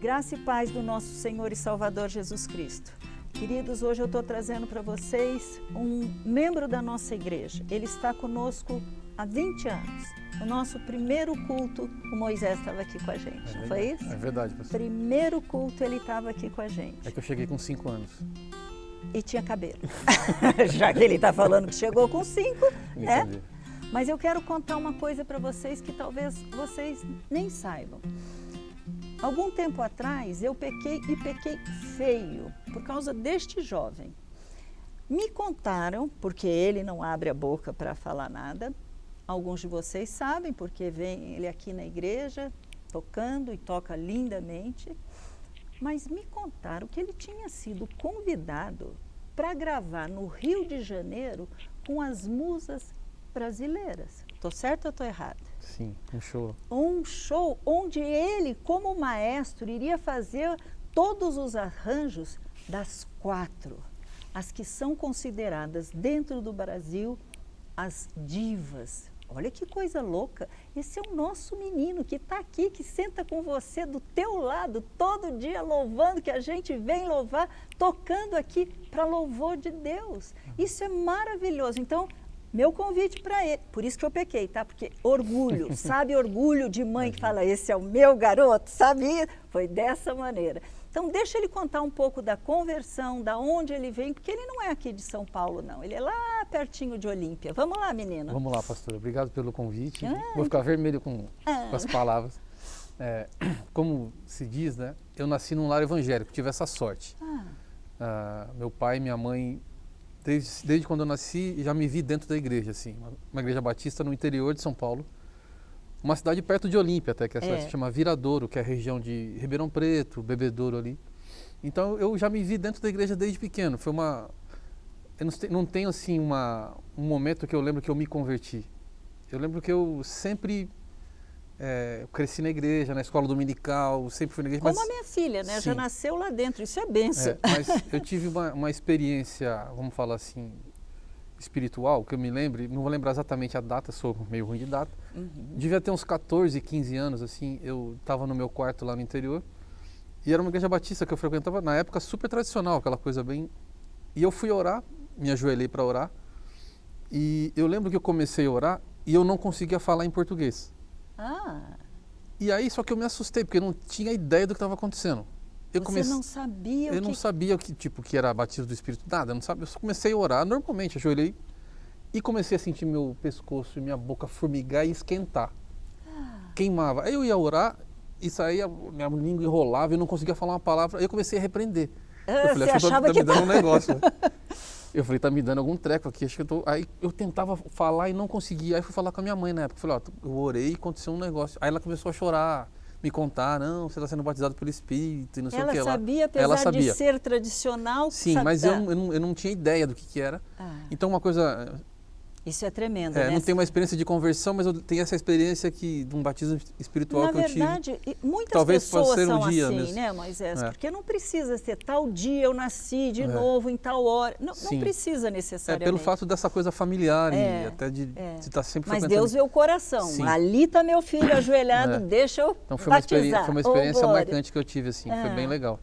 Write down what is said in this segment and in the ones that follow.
Graça e paz do nosso Senhor e Salvador Jesus Cristo. Queridos, hoje eu estou trazendo para vocês um membro da nossa igreja. Ele está conosco há 20 anos. No nosso primeiro culto, o Moisés estava aqui com a gente, não foi isso? É verdade, pastor. Primeiro culto ele estava aqui com a gente. É que eu cheguei com 5 anos. E tinha cabelo. Já que ele está falando que chegou com 5, né? Mas eu quero contar uma coisa para vocês que talvez vocês nem saibam. Algum tempo atrás eu pequei e pequei feio por causa deste jovem. Me contaram, porque ele não abre a boca para falar nada, alguns de vocês sabem, porque vem ele aqui na igreja tocando e toca lindamente, mas me contaram que ele tinha sido convidado para gravar no Rio de Janeiro com as musas brasileiras. Estou certa ou estou errada? Sim, um show. Um show onde ele, como maestro, iria fazer todos os arranjos das 4, as que são consideradas dentro do Brasil as divas. Olha que coisa louca! Esse é o nosso menino que está aqui, que senta com você do teu lado, todo dia louvando, que a gente vem louvar, tocando aqui para louvor de Deus. Isso é maravilhoso. Então, meu convite para ele, por isso que eu pequei, tá? Porque orgulho, sabe orgulho de mãe que fala, esse é o meu garoto, sabe? Foi dessa maneira. Então, deixa ele contar um pouco da conversão, da onde ele vem, porque ele não é aqui de São Paulo, não. Ele é lá pertinho de Olímpia. Vamos lá, menina. Vamos lá, pastor. Obrigado pelo convite. Vou ficar vermelho com as palavras. Como se diz, né? Eu nasci num lar evangélico, tive essa sorte. Meu pai e minha mãe, desde quando eu nasci, já me vi dentro da igreja, assim. Uma igreja batista no interior de São Paulo. Uma cidade perto de Olímpia até, que se chama Viradouro, que é a região de Ribeirão Preto, Bebedouro ali. Então eu já me vi dentro da igreja desde pequeno. Foi uma... Eu não tenho assim um momento que eu lembro que eu me converti. Eu lembro que eu sempre eu cresci na igreja, na escola dominical, sempre fui na igreja. Como a minha filha, né? Já nasceu lá dentro, isso é bênção. Mas eu tive uma experiência, vamos falar assim, espiritual, que eu me lembre, não vou lembrar exatamente a data, sou meio ruim de data. Devia ter uns 14, 15 anos, assim, eu estava no meu quarto lá no interior, e era uma igreja batista que eu frequentava, na época super tradicional, aquela coisa bem... E eu fui orar, me ajoelhei para orar, e eu lembro que eu comecei a orar e eu não conseguia falar em português. E aí, só que eu me assustei, porque eu não tinha ideia do que estava acontecendo. Não sabia Eu não sabia que era batismo do Espírito, nada, eu não sabia. Eu só comecei a orar normalmente, ajoelhei e comecei a sentir meu pescoço e minha boca formigar e esquentar. Queimava. Aí eu ia orar e saía, minha língua enrolava e eu não conseguia falar uma palavra. Aí eu comecei a repreender. Eu falei, acho que tá me dando um negócio. Eu falei, tá me dando algum treco aqui, acho que eu tô... Aí eu tentava falar e não conseguia. Aí fui falar com a minha mãe na época. Falei, eu orei e aconteceu um negócio. Aí ela começou a chorar, me contar, não, você está sendo batizado pelo Espírito e não sei o que lá. Ela sabia, apesar de ser tradicional? Sim, mas eu não tinha ideia do que era. Então uma coisa... Isso é tremendo, né? Não tenho uma experiência de conversão, mas eu tenho essa experiência de um batismo espiritual que eu tive. Na verdade, muitas Talvez pessoas ser são dia assim, mesmo. né, Moisés? Porque não precisa ser tal dia eu nasci de novo, em tal hora. Não precisa necessariamente. Pelo fato dessa coisa familiar e até de estar sempre Mas frequentando. Deus vê o coração. Sim. Ali está meu filho ajoelhado, deixa eu então, batizar. Foi uma experiência marcante que eu tive, assim, foi bem legal.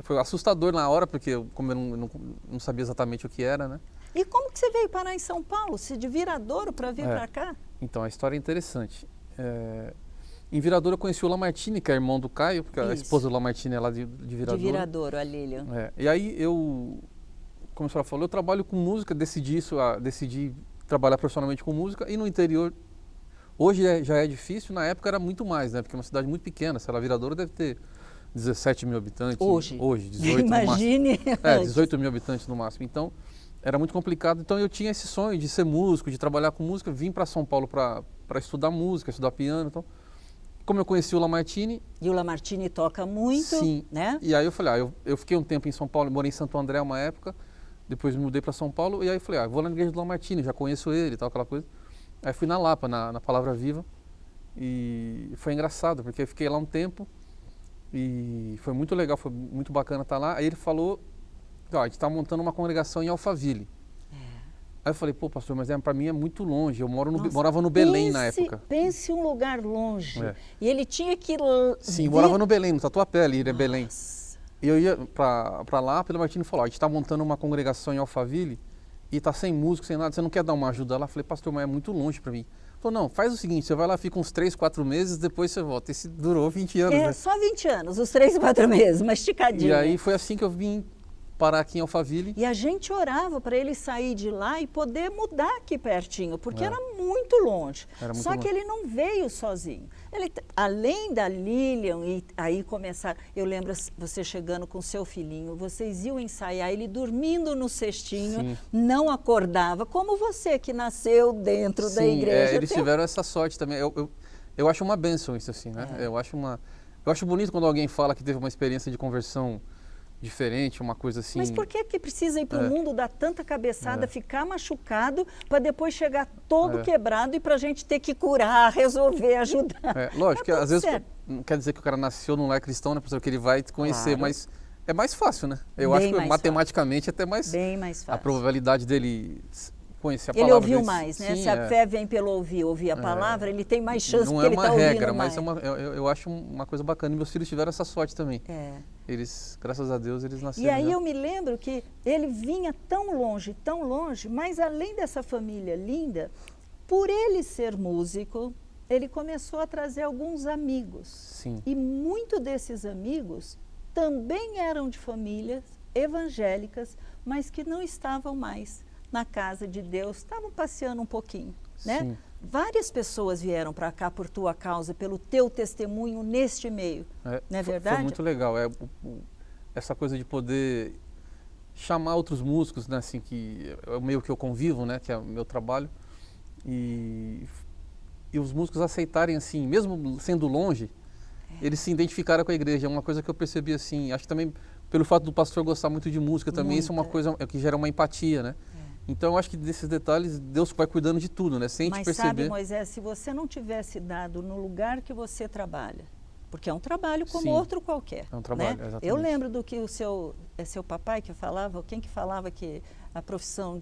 Foi assustador na hora, porque como eu não sabia exatamente o que era, né? E como que você veio parar em São Paulo? Se de Viradouro para vir para cá? Então, a história é interessante. Em Viradouro eu conheci o Lamartine, que é irmão do Caio, porque a esposa do Lamartine é lá de Viradouro. De Viradouro, a Lilian. E aí como a senhora falou, eu trabalho com música, decidi trabalhar profissionalmente com música, e no interior, hoje já é difícil, na época era muito mais, né? Porque é uma cidade muito pequena, sei lá, Viradouro deve ter 17 mil habitantes. Hoje 18 Imagine. No máximo. 18 mil habitantes no máximo. Então, era muito complicado. Então, eu tinha esse sonho de ser músico, de trabalhar com música. Vim para São Paulo para estudar música, estudar piano. Então, como eu conheci o Lamartine... E o Lamartine toca muito, sim, né? E aí eu falei, eu fiquei um tempo em São Paulo, morei em Santo André uma época, depois me mudei para São Paulo, e aí eu falei, vou lá na igreja do Lamartine, já conheço ele e tal, aquela coisa. Aí fui na Lapa, na Palavra Viva, e foi engraçado, porque eu fiquei lá um tempo, e foi muito legal, foi muito bacana estar lá. Aí ele falou, a gente está montando uma congregação em Alphaville. Aí eu falei, pô, pastor, mas para mim é muito longe. Eu Nossa, morava no Belém na época. Pense um lugar longe. E ele tinha que... Sim, morava no Belém, no Tatuapé ali, é Belém. E eu ia para lá, Pedro Martins falou, a gente está montando uma congregação em Alphaville e tá sem músico, sem nada, você não quer dar uma ajuda lá? Eu falei, pastor, mas é muito longe para mim. Ele falou, não, faz o seguinte, você vai lá, fica uns 3, 4 meses, depois você volta. Esse durou 20 anos, né? Só 20 anos, os 3, 4 meses, uma esticadinha. E aí foi assim que eu vim parar aqui em Alphaville. E a gente orava para ele sair de lá e poder mudar aqui pertinho, porque era muito longe. Só que ele não veio sozinho. Ele, além da Lilian, e aí começaram, eu lembro você chegando com seu filhinho, vocês iam ensaiar, ele dormindo no cestinho, sim, não acordava, como você que nasceu dentro, sim, da igreja. Eles tiveram essa sorte também. Eu acho uma bênção isso assim, né? Eu acho bonito quando alguém fala que teve uma experiência de conversão diferente, uma coisa assim. Mas por que precisa ir para o mundo dar tanta cabeçada, ficar machucado, para depois chegar todo quebrado e para a gente ter que curar, resolver, ajudar? Lógico que às vezes não quer dizer que o cara nasceu num lar cristão, né, professor, que ele vai te conhecer, claro, mas é mais fácil, né? Eu acho que matematicamente até mais... Bem mais fácil. A probabilidade dele conhecer a palavra... Ele ouviu mais, né? Sim, se a fé vem pelo ouvir a palavra, ele tem mais chance porque ele está ouvindo mais. Não é uma regra, mas eu acho uma coisa bacana. E meus filhos tiveram essa sorte também. Eles, graças a Deus, eles nasceram. E aí eu me lembro que ele vinha tão longe, mas além dessa família linda, por ele ser músico, ele começou a trazer alguns amigos. Sim. E muitos desses amigos também eram de famílias evangélicas, mas que não estavam mais na casa de Deus, estavam passeando um pouquinho, né? Sim. Várias pessoas vieram para cá por tua causa, pelo teu testemunho neste meio, não é verdade? Foi muito legal, essa coisa de poder chamar outros músicos, né, assim, que é o meio que eu convivo, né, que é o meu trabalho, e os músicos aceitarem, assim, mesmo sendo longe, eles se identificaram com a igreja. É uma coisa que eu percebi, assim, acho que também pelo fato do pastor gostar muito de música também, isso é uma coisa que gera uma empatia, né? Então, eu acho que desses detalhes, Deus vai cuidando de tudo, né? Sem te perceber. Mas sabe, Moisés, se você não tivesse dado no lugar que você trabalha, porque é um trabalho como outro qualquer. É um trabalho, né? Exatamente. Eu lembro do que o seu papai que falava, quem que falava que a profissão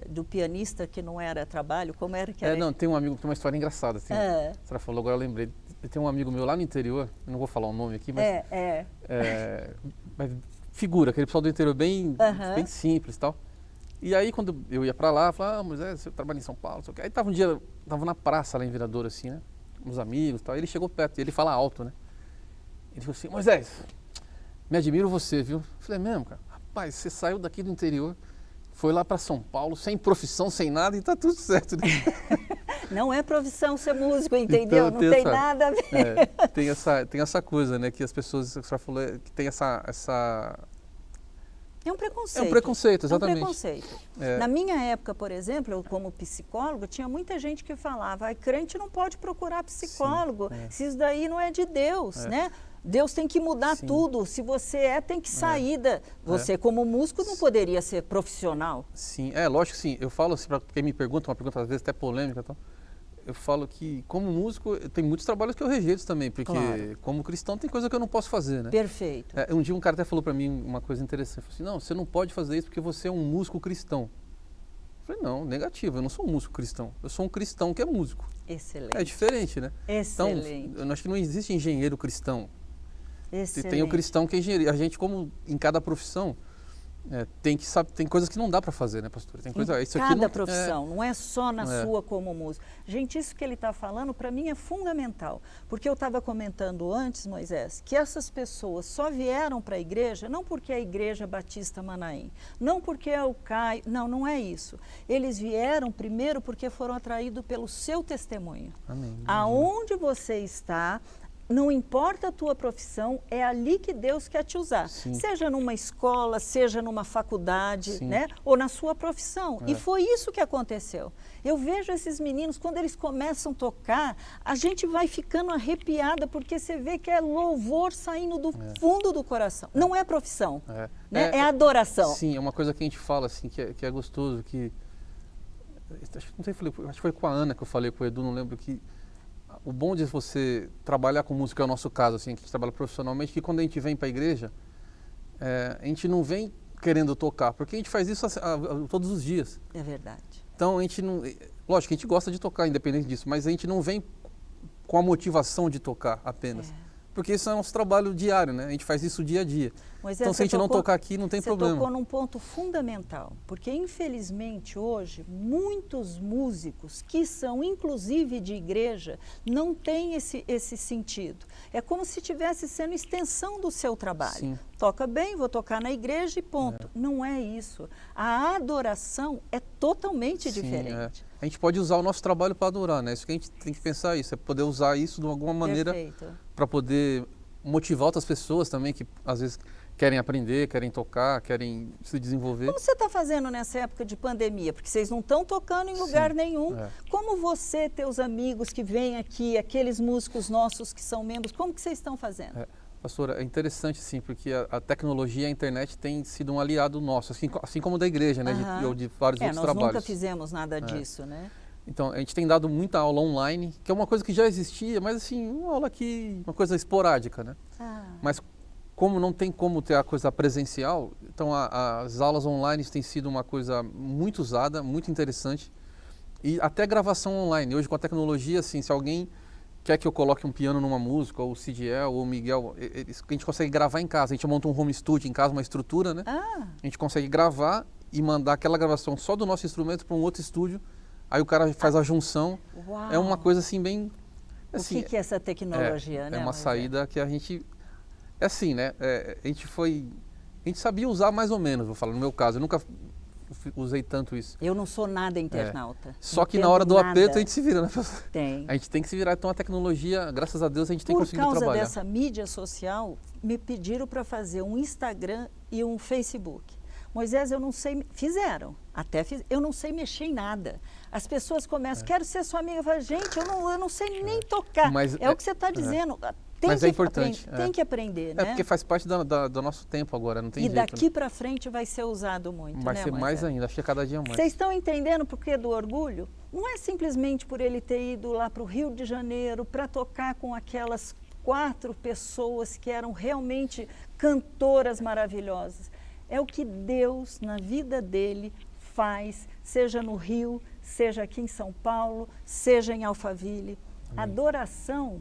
do pianista que não era trabalho, como era que era? Não, tem um amigo que tem uma história engraçada. Assim, a senhora falou, agora eu lembrei. Tem um amigo meu lá no interior, eu não vou falar o nome aqui, mas... mas figura, aquele pessoal do interior bem simples e tal. E aí, quando eu ia pra lá, eu falava, Moisés, você trabalha em São Paulo, não sei o quê. Aí tava um dia, tava na praça lá em Viradouro, assim, né? Uns amigos e tal. Ele chegou perto, e ele fala alto, né? Ele falou assim, Moisés, me admiro você, viu? Eu falei, mesmo, cara? Rapaz, você saiu daqui do interior, foi lá pra São Paulo, sem profissão, sem nada, e tá tudo certo, né? Não é profissão ser músico, entendeu? Então, não tem nada a ver. Tem essa coisa, né? Que as pessoas, a senhora falou, que tem essa... É um preconceito. É um preconceito, exatamente. É um preconceito. Na minha época, por exemplo, eu como psicólogo, tinha muita gente que falava, crente não pode procurar psicólogo, se isso daí não é de Deus, né? Deus tem que mudar tudo, se você tem que sair Você como músico não poderia ser profissional. Sim, lógico que sim. Eu falo assim, para quem me pergunta, uma pergunta às vezes até polêmica, então, eu falo que como músico tem muitos trabalhos que eu rejeito também, porque como cristão tem coisa que eu não posso fazer, né? Perfeito. Um dia um cara até falou para mim uma coisa interessante, falou assim, não, você não pode fazer isso porque você é um músico cristão. Eu falei, não, negativo, eu não sou um músico cristão, eu sou um cristão que é músico. Excelente. É diferente, né? Excelente. Então, eu acho que não existe engenheiro cristão. Excelente. Tem o cristão que é engenheiro. A gente, como em cada profissão, tem que saber, tem coisas que não dá para fazer, né, pastor? Tem coisa, isso aqui cada profissão, não é só na sua como músico. Gente, isso que ele está falando, para mim, é fundamental. Porque eu estava comentando antes, Moisés, que essas pessoas só vieram para a igreja, não porque é a Igreja Batista Manaim, não porque é o CAI, não é isso. Eles vieram primeiro porque foram atraídos pelo seu testemunho. Amém. Aonde você está... Não importa a tua profissão, é ali que Deus quer te usar. Sim. Seja numa escola, seja numa faculdade, né? Ou na sua profissão. E foi isso que aconteceu. Eu vejo esses meninos, quando eles começam a tocar, a gente vai ficando arrepiada, porque você vê que é louvor saindo do fundo do coração. Não é profissão, né? É adoração. Sim, é uma coisa que a gente fala, assim, que é gostoso, que... Não sei, acho que foi com a Ana que eu falei, com o Edu, não lembro, que... O bom de você trabalhar com música é o nosso caso, assim, que a gente trabalha profissionalmente, que quando a gente vem para a igreja, a gente não vem querendo tocar, porque a gente faz isso todos os dias. É verdade. Então a gente não... Lógico que a gente gosta de tocar, independente disso, mas a gente não vem com a motivação de tocar apenas. Porque isso é nosso trabalho diário, né? A gente faz isso dia a dia. Moisés, então, se a gente não tocar aqui, não tem problema. Você tocou num ponto fundamental, porque infelizmente hoje muitos músicos que são inclusive de igreja não têm esse sentido. É como se estivesse sendo extensão do seu trabalho. Sim. Toca bem, vou tocar na igreja e ponto. Não é isso. A adoração é totalmente diferente. A gente pode usar o nosso trabalho para adorar, né? Isso que a gente tem que pensar, isso é poder usar isso de alguma maneira para poder motivar outras pessoas também que às vezes querem aprender, querem tocar, querem se desenvolver. Como você está fazendo nessa época de pandemia? Porque vocês não estão tocando em lugar nenhum. Como você, teus amigos que vêm aqui, aqueles músicos nossos que são membros, como que vocês estão fazendo? Pastora, é interessante sim, porque a tecnologia, a internet tem sido um aliado nosso, assim como da igreja, né? Ou de vários outros trabalhos. Nós nunca fizemos nada disso, né? Então, a gente tem dado muita aula online, que é uma coisa que já existia, mas assim, uma aula aqui, uma coisa esporádica, né? Mas como não tem como ter a coisa presencial, então as aulas online têm sido uma coisa muito usada, muito interessante. E até gravação online. Hoje com a tecnologia, assim, se alguém quer que eu coloque um piano numa música, ou o Cidiel, ou o Miguel, a gente consegue gravar em casa. A gente monta um home studio em casa, uma estrutura, né? A gente consegue gravar e mandar aquela gravação só do nosso instrumento para um outro estúdio. Aí o cara faz a junção. Uau. É uma coisa assim bem... Assim, o que é essa tecnologia, né? É uma saída que a gente... É assim, né? A gente sabia usar mais ou menos, vou falar, no meu caso. Eu nunca usei tanto isso. Eu não sou nada internauta. Só que na hora do aperto a gente se vira, né? Tem. A gente tem que se virar. Então a tecnologia, graças a Deus, a gente tem conseguido trabalhar. Por causa dessa mídia social, me pediram para fazer um Instagram e um Facebook. Moisés, eu não sei, fizeram, eu não sei mexer em nada. As pessoas começam, quero ser sua amiga, eu falo, gente, eu não sei nem tocar. Mas o que você está dizendo. Mas é importante. Tem que aprender, né? É porque faz parte do nosso tempo agora, não tem jeito. E daqui para frente vai ser usado muito, vai ser mais ainda, acho que cada dia mais. Vocês estão entendendo por que do orgulho? Não é simplesmente por ele ter ido lá para o Rio de Janeiro para tocar com aquelas 4 pessoas que eram realmente cantoras maravilhosas. É o que Deus, na vida dele, faz, seja no Rio, seja aqui em São Paulo, seja em Alphaville. A adoração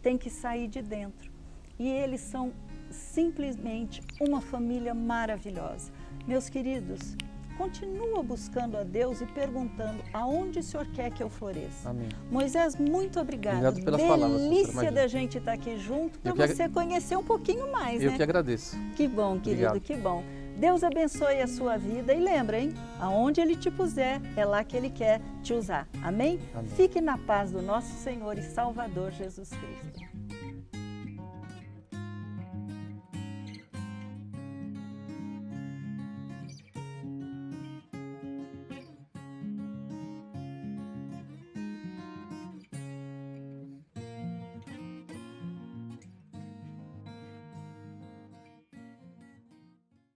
tem que sair de dentro. E eles são simplesmente uma família maravilhosa. Meus queridos, continua buscando a Deus e perguntando aonde o Senhor quer que eu floresça. Amém. Moisés, muito obrigado. Obrigado pelas palavras. Delícia da gente estar aqui junto para você conhecer um pouquinho mais, Eu que agradeço. Que bom, querido, obrigado. Que bom. Deus abençoe a sua vida e lembra, hein? Aonde Ele te puser, é lá que Ele quer te usar. Amém? Amém. Fique na paz do nosso Senhor e Salvador Jesus Cristo.